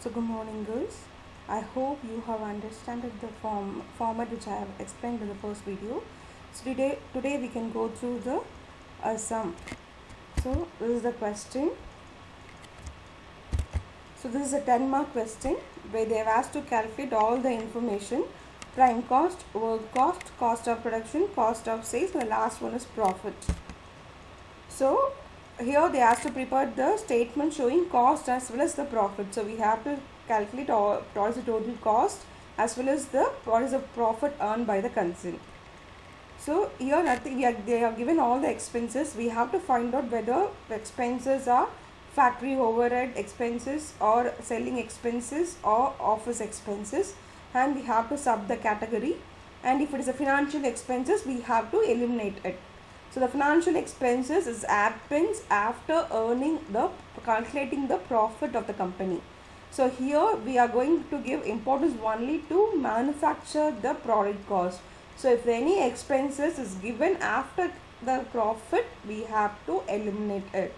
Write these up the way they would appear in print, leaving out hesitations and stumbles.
So good morning girls. I hope you have understood the format which I have explained in the first video. So today we can go through the sum. So this is the question. So this is a 10-mark question where they have asked to calculate all the information: prime cost, work cost, cost of production, cost of sales, and the last one is profit. So here they asked to prepare the statement showing cost as well as the profit. So we have to calculate what is the total cost as well as what is the profit earned by the concern. So here they are given all the expenses. We have to find out whether the expenses are factory overhead expenses or selling expenses or office expenses, and we have to sub the category, and if it is a financial expenses we have to eliminate it. So the financial expenses happens after calculating the profit of the company. So here we are going to give importance only to manufacture the product cost. So if any expenses is given after the profit, we have to eliminate it.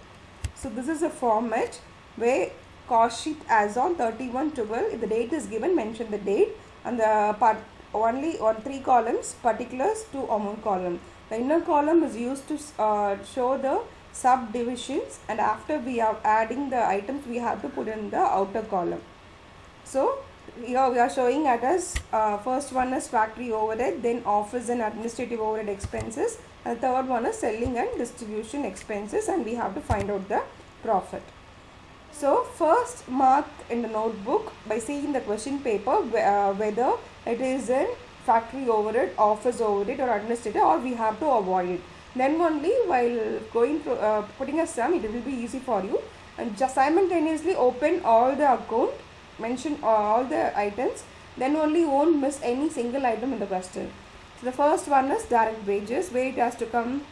So this is a format where cost sheet as on 31/12, if the date is given, mention the date, and the part only on 3 columns, particulars, 2 amount column. The inner column is used to show the subdivisions, and after we are adding the items we have to put in the outer column. So here we are showing at us first one is factory overhead, then office and administrative overhead expenses, and the third one is selling and distribution expenses, and we have to find out the profit. So first mark in the notebook by seeing the question paper whether it is in factory overhead, office overhead or administrative, or we have to avoid it. Then only while going to putting a sum, it will be easy for you, and just simultaneously open all the account, mention all the items, then only you won't miss any single item in the question. So the first one is direct wages, where it has to come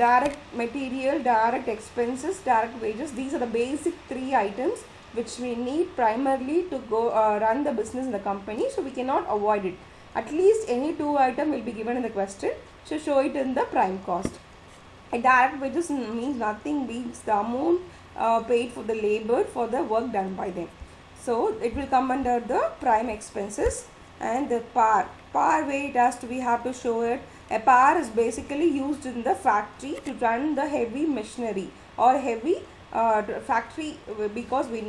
direct material, direct expenses, direct wages. These are the basic 3 items which we need primarily to go run the business in the company, so we cannot avoid it. At least any 2 items will be given in the question, so show it in the prime cost. A direct wages means nothing beats the amount paid for the labor for the work done by them. So it will come under the prime expenses. And the par where it has to, we have to show it. A par is basically used in the factory to run the heavy machinery or heavy factory, because we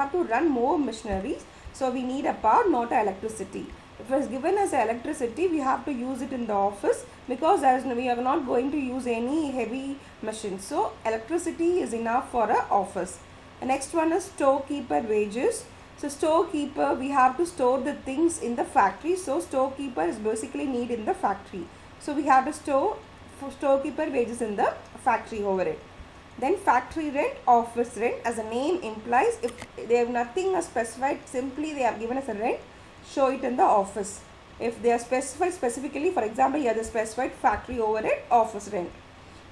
have to run more machineries, so we need a par, not electricity. If it is given as electricity, we have to use it in the office, because we are not going to use any heavy machines. So electricity is enough for an office. The next one is storekeeper wages. So storekeeper, we have to store the things in the factory. So storekeeper is basically need in the factory. So we have to store for storekeeper wages in the factory overhead. Then factory rent, office rent, as the name implies, if they have nothing specified, simply they have given us a rent, show it in the office. If they are specified specifically, for example, here they specified factory overhead, office rent.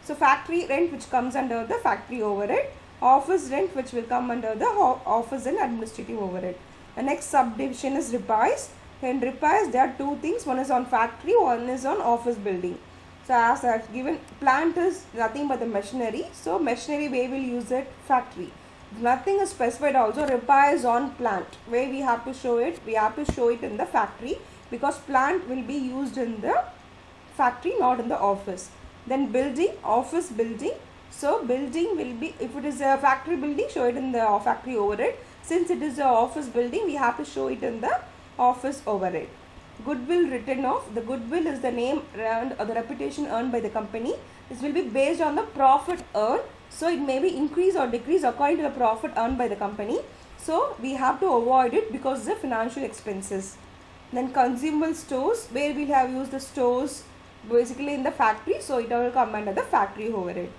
So factory rent which comes under the factory overhead, office rent which will come under the office and administrative overhead. The next subdivision is repairs. In repairs there are 2 things, one is on factory, one is on office building. So as I have given, plant is nothing but the machinery, so machinery where will use it, factory. If nothing is specified, also repairs on plant, where we have to show it, in the factory, because plant will be used in the factory, not in the office. Then building, office building. So building will be, if it is a factory building, show it in the factory overhead. Since it is a office building, we have to show it in the office overhead. Goodwill written off. The goodwill is the name and the reputation earned by the company. This will be based on the profit earned. So it may be increase or decrease according to the profit earned by the company. So we have to avoid it because of the financial expenses. Then consumable stores, where we have used the stores basically in the factory, so it will come under the factory overhead.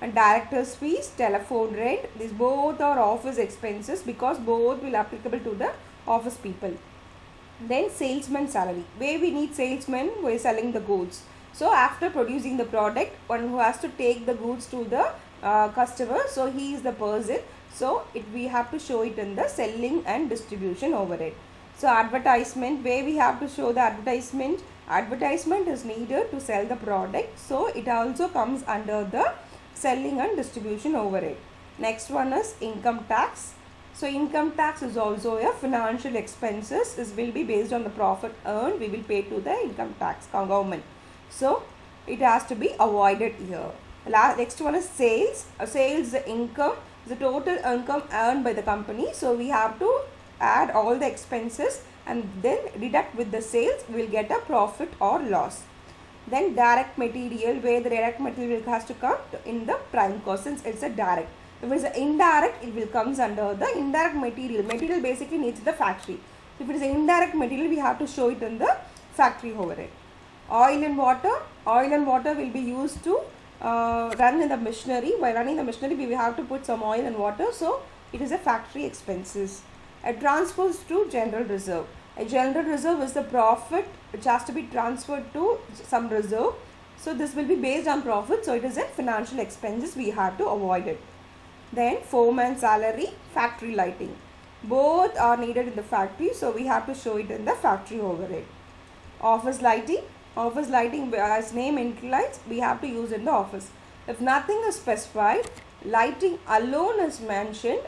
And director's fees, telephone rent, these both are office expenses, because both will applicable to the office people. Then salesman salary, where we need salesmen who is selling the goods. So after producing the product, one who has to take the goods to the customer, so he is the person. So we have to show it in the selling and distribution overhead. So advertisement, where we have to show the advertisement. Advertisement is needed to sell the product, so it also comes under the selling and distribution overhead. Next one is income tax. So income tax is also a financial expenses. This will be based on the profit earned. We will pay to the income tax government. So it has to be avoided here. Next one is sales. Sales the income, the total income earned by the company. So we have to add all the expenses and then deduct with the sales. We will get a profit or loss. Then direct material, where the direct material has to come in the prime cost since it's a direct. If it is indirect, it will comes under the indirect material. Material basically needs the factory. If it is indirect material, we have to show it in the factory overhead. Oil and water will be used to run in the machinery. By running the machinery, we will have to put some oil and water. So it is a factory expenses. A transfers to general reserve. A general reserve is the profit which has to be transferred to some reserve. So this will be based on profit. So it is a financial expenses. We have to avoid it. Then foreman salary, factory lighting. Both are needed in the factory. So we have to show it in the factory overhead. Office lighting. Office lighting, as name implies, we have to use in the office. If nothing is specified, lighting alone is mentioned,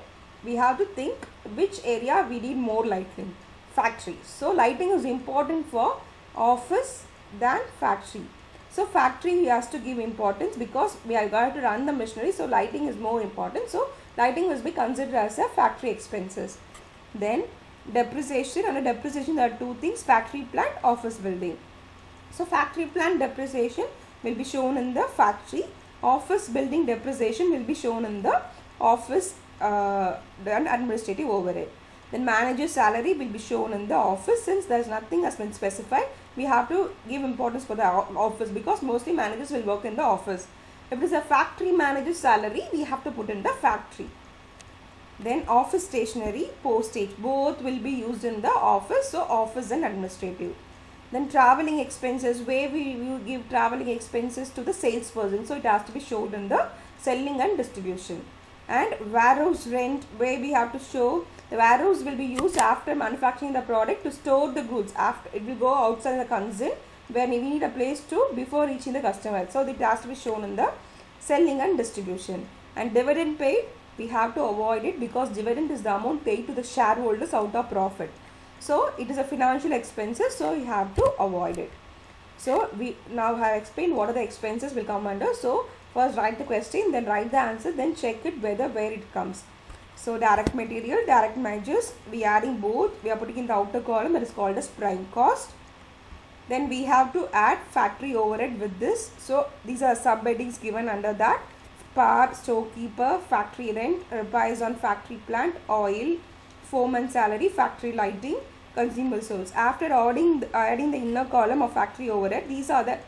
we have to think which area we need more lighting. Factory. So lighting is important for office than factory. So factory we have to give importance because we are going to run the machinery. So lighting is more important. So lighting must be considered as a factory expenses. Then depreciation. Under depreciation there are two things: factory plant, office building. So factory plant depreciation will be shown in the factory. Office building depreciation will be shown in the office and administrative overhead. Then manager's salary will be shown in the office. Since there is nothing has been specified, we have to give importance for the office because mostly managers will work in the office. If it is a factory manager's salary, we have to put in the factory. Then office stationery, postage, both will be used in the office. So office and administrative. Then traveling expenses, where we will give traveling expenses to the salesperson. So it has to be shown in the selling and distribution. And warehouse rent, where we have to show the warehouse will be used after manufacturing the product to store the goods. After it will go outside the concern where we need a place to before reaching the customer. So it has to be shown in the selling and distribution. And dividend paid, we have to avoid it because dividend is the amount paid to the shareholders out of profit. So it is a financial expenses, so you have to avoid it. So we now have explained what are the expenses will come under. So first write the question, then write the answer, then check it where it comes. So direct material, direct measures, we are adding both. We are putting in the outer column, it is called as prime cost. Then we have to add factory overhead with this. So these are subheadings given under that. Power, storekeeper, factory rent, repairs on factory plant, oil, foreman salary, factory lighting, consumables. After adding the inner column of factory overhead, these are the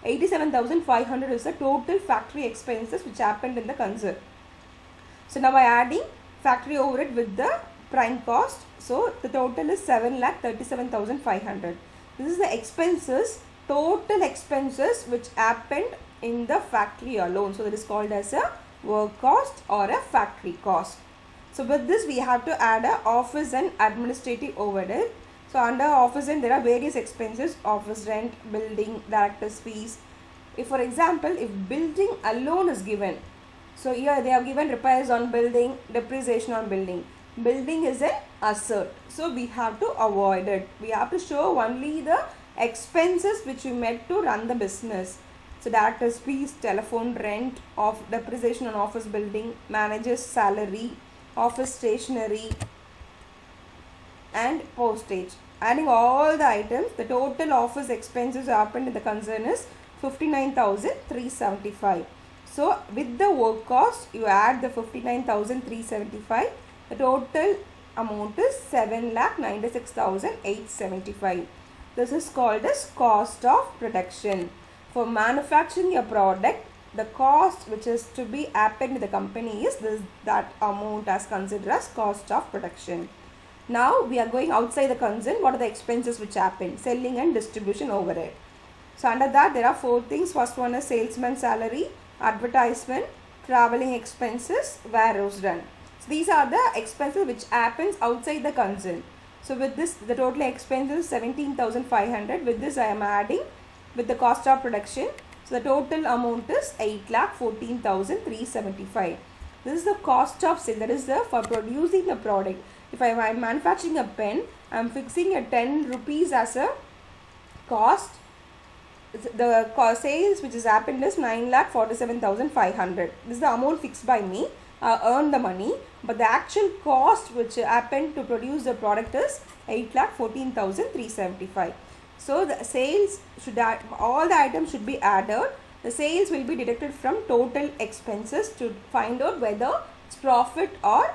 87,500 is the total factory expenses which happened in the concern. So now by adding factory overhead with the prime cost, so the total is 7,37,500. This is the expenses, total expenses which happened in the factory alone. So that is called as a work cost or a factory cost. So with this we have to add a office and administrative overhead. So under office rent there are various expenses: office rent, building, director's fees. If for example, if building alone is given, so here they have given repairs on building, depreciation on building. Building is an asset, so we have to avoid it. We have to show only the expenses which we met to run the business. So director's fees, telephone rent, of depreciation on office building, manager's salary, office stationery and postage. Adding all the items, the total office expenses happened in the concern is 59,375. So with the work cost, you add the 59,375. The total amount is 7,96,875. This is called as cost of production. For manufacturing a product, the cost which is to be happened to the company is that amount as considered as cost of production. Now we are going outside the concern. What are the expenses which happen? Selling and distribution overhead. So under that there are four things. First one is salesman salary, advertisement, traveling expenses, warehouse rent. So these are the expenses which happens outside the concern. So with this the total expenses 17,500. With this I am adding with the cost of production. So the total amount is 8,14,375. This is the cost of sale, that is the for producing the product. If I'm manufacturing a pen, I'm fixing a 10 rupees as a cost. The sales which has happened is 9,47,500. This is the amount fixed by me. I earn the money, but the actual cost which happened to produce the product is 8,14,375. So the sales should all the items should be added. The sales will be deducted from total expenses to find out whether it's profit or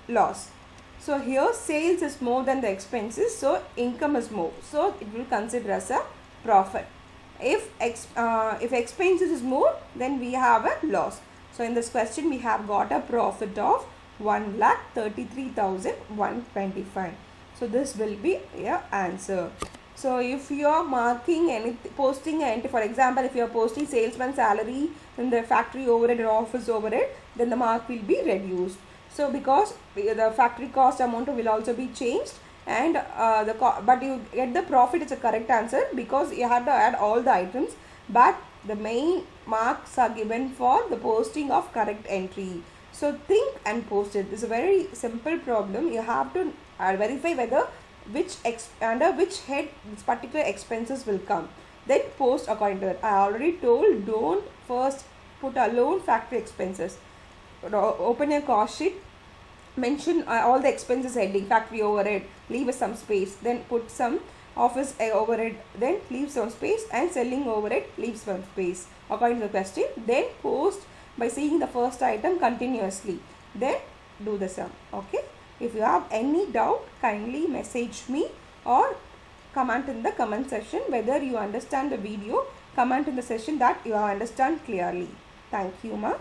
loss. So here sales is more than the expenses, so income is more, so it will consider as a profit. If expenses is more, then we have a loss. So in this question we have got a profit of 1,33,125. So this will be your answer. So if you are marking anything, posting entry, for example, if you are posting salesman salary in the factory overhead or office overhead, then the mark will be reduced. So because the factory cost amount will also be changed, and but you get the profit is a correct answer because you have to add all the items, but the main marks are given for the posting of correct entry. So think and post it. This is a very simple problem. You have to verify whether under which head this particular expenses will come, then post according to that. I already told, don't first put alone factory expenses. Open your cost sheet, mention all the expenses heading, factory overhead, leave some space, then put some office overhead, then leave some space, and selling overhead, leave some space according to the question. Then post by seeing the first item continuously, then do the sum. Okay. If you have any doubt, kindly message me or comment in the comment section. Whether you understand the video, comment in the section that you understand clearly. Thank you, ma.